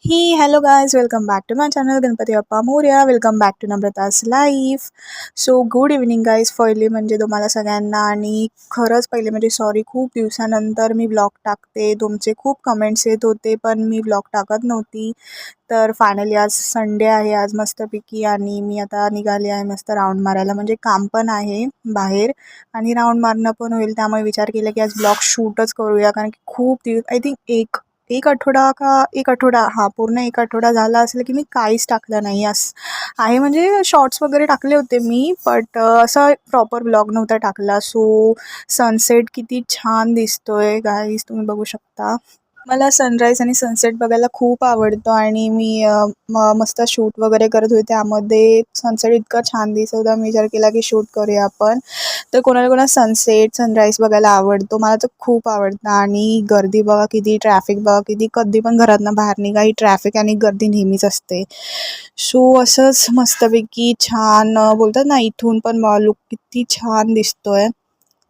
Hey, hello guys, welcome back to my channel Ganpati Appa Moria. Welcome back to Namrata's life. So good evening guys. पहिले म्हणजे तुम्हाला सगळ्यांना आणि खरंच पहिले म्हणजे सॉरी, खूप दिवसानंतर मी ब्लॉग टाकते. तुमचे खूप कमेंट्स येत होते पण मी ब्लॉग टाकत नव्हती. तर फायनली आज संडे आहे, आज मस्तपैकी आणि मी आता निघाली आहे मस्त राऊंड मारायला. म्हणजे काम पण आहे बाहेर आणि राऊंड मारणं पण होईल, त्यामुळे विचार केला की आज ब्लॉग शूटच करूया. कारण की खूप दिवस, आय थिंक एक एक आठवडा का एक आठवडा, हां पूर्ण एक आठवडा झाला असेल की मी काहीच टाकलं नाही आहे. म्हणजे शॉर्ट्स वगैरे टाकले होते मी, बट असा प्रॉपर ब्लॉग नव्हता टाकला. सो सनसेट किती छान दिसतोय गाईज, तुम्ही बघू शकता. मला सनराईज आणि सनसेट बघायला खूप आवडतं आणि मी मस्त शूट वगैरे करत होते, त्यामध्ये सनसेट इतका छान दिसत होता. मी विचार केला की शूट करूया आपण. तर कोणाला कोणाला सनसेट सनराईज बघायला आवडतो, मला तर खूप आवडतं. आणि गर्दी बघा किती, ट्रॅफिक बघा किती, कधी पण घरातनं बाहेर निघा ही ट्रॅफिक आणि गर्दी नेहमीच असते. सो असंच मस्तपैकी छान बोलतात ना, इथून पण लुक किती छान दिसतोय.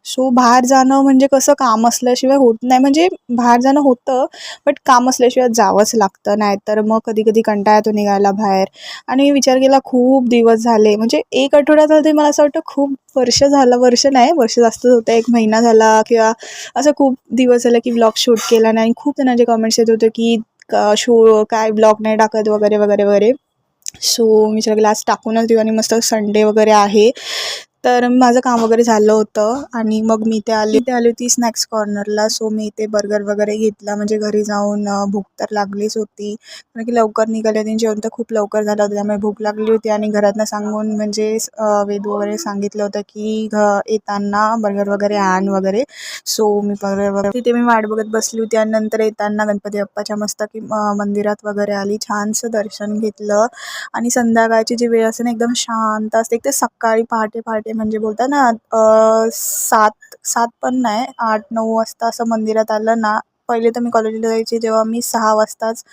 सो बाहेर जाणं म्हणजे कसं, काम असल्याशिवाय होत नाही. म्हणजे बाहेर जाणं होतं, बट काम असल्याशिवाय जावंच लागतं, नाहीतर मग कधी कधी कंटाळा येतो निघायला बाहेर. आणि मी विचार केला खूप दिवस झाले, म्हणजे एक आठवडा झाला तरी मला असं वाटतं खूप वर्ष झालं. वर्ष नाही, वर्ष जास्तच होतं, एक महिना झाला किंवा असं खूप दिवस झाले की ब्लॉग शूट केला नाही. आणि खूप जणांचे कमेंट्स येत होते की काय ब्लॉग नाही टाकत वगैरे वगैरे वगैरे. सो मी विचार केला आज टाकूनच देऊ, आणि मस्त संडे वगैरे आहे. तर माझं काम वगैरे झालं होतं आणि मग मी इथे आली होती स्नॅक्स कॉर्नरला. सो मी इथे बर्गर वगैरे घेतला, म्हणजे घरी जाऊन भूक तर लागलीच होती. कारण की लवकर निघाले आणि जेवण तर खूप लवकर झालं होतं, त्यामुळे भूक लागली होती. आणि घरातनं सांगून म्हणजे वेदू वगैरे सांगितलं होतं की येताना बर्गर वगैरे आण वगैरे. सो मी बर्गर वगैरे तिथे मी वाट बघत बसली होती. आणि नंतर येताना गणपती बाप्पाच्या मस्त की मंदिरात वगैरे आली, छानसं दर्शन घेतलं. आणि संध्याकाळची जी वेळ असते ना, एकदम शांत असते. एक तर सकाळी पहाटे पहाटे म्हणजे बोलतात ना, 7 पण नाही, 8-9 वाजता असं मंदिरात आलं ना. पहिले तर मी कॉलेजला जायची तेव्हा मी 6 वाजताच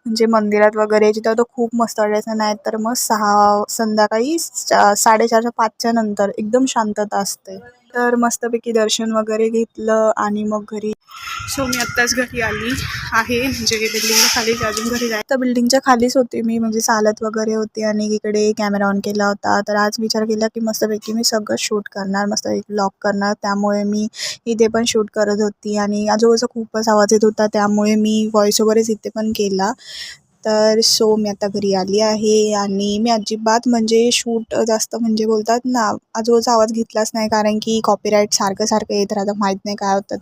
म्हणजे मंदिरात वगैरे यायची, तेव्हा तो खूप मस्त वाटायचं. नाही तर मग संध्याकाळी 4:30-5च्या नंतर एकदम शांतता असते. तर मस्तपैकी दर्शन वगैरे घेतलं आणि मग घरी. सो मी आत्ताच घरी आली आहे, म्हणजे बिल्डिंगच्या खालीच, अजून घरी जायचं. तर बिल्डिंगच्या खालीच होते मी, म्हणजे चालत वगैरे होते आणि इकडे कॅमेरा ऑन केला होता. तर आज विचार केला की मस्तपैकी मी सगळं शूट करणार, मस्तपैकी ब्लॉग करणार. त्यामुळे मी इथे पण शूट करत होती आणि आजूबाजूचा खूपच आवाज येत होता, त्यामुळे मी व्हॉइस ओव्हरच इथे पण केला. तर सो मी आता घरी आली आहे आणि मी अजिबात म्हणजे शूट जास्त म्हणजे बोलतात ना, आजूबाजूचा आवाज घेतलाच नाही, कारण की कॉपीराईट सारखं सारखं येत राहतं, माहीत नाही काय होतं ते.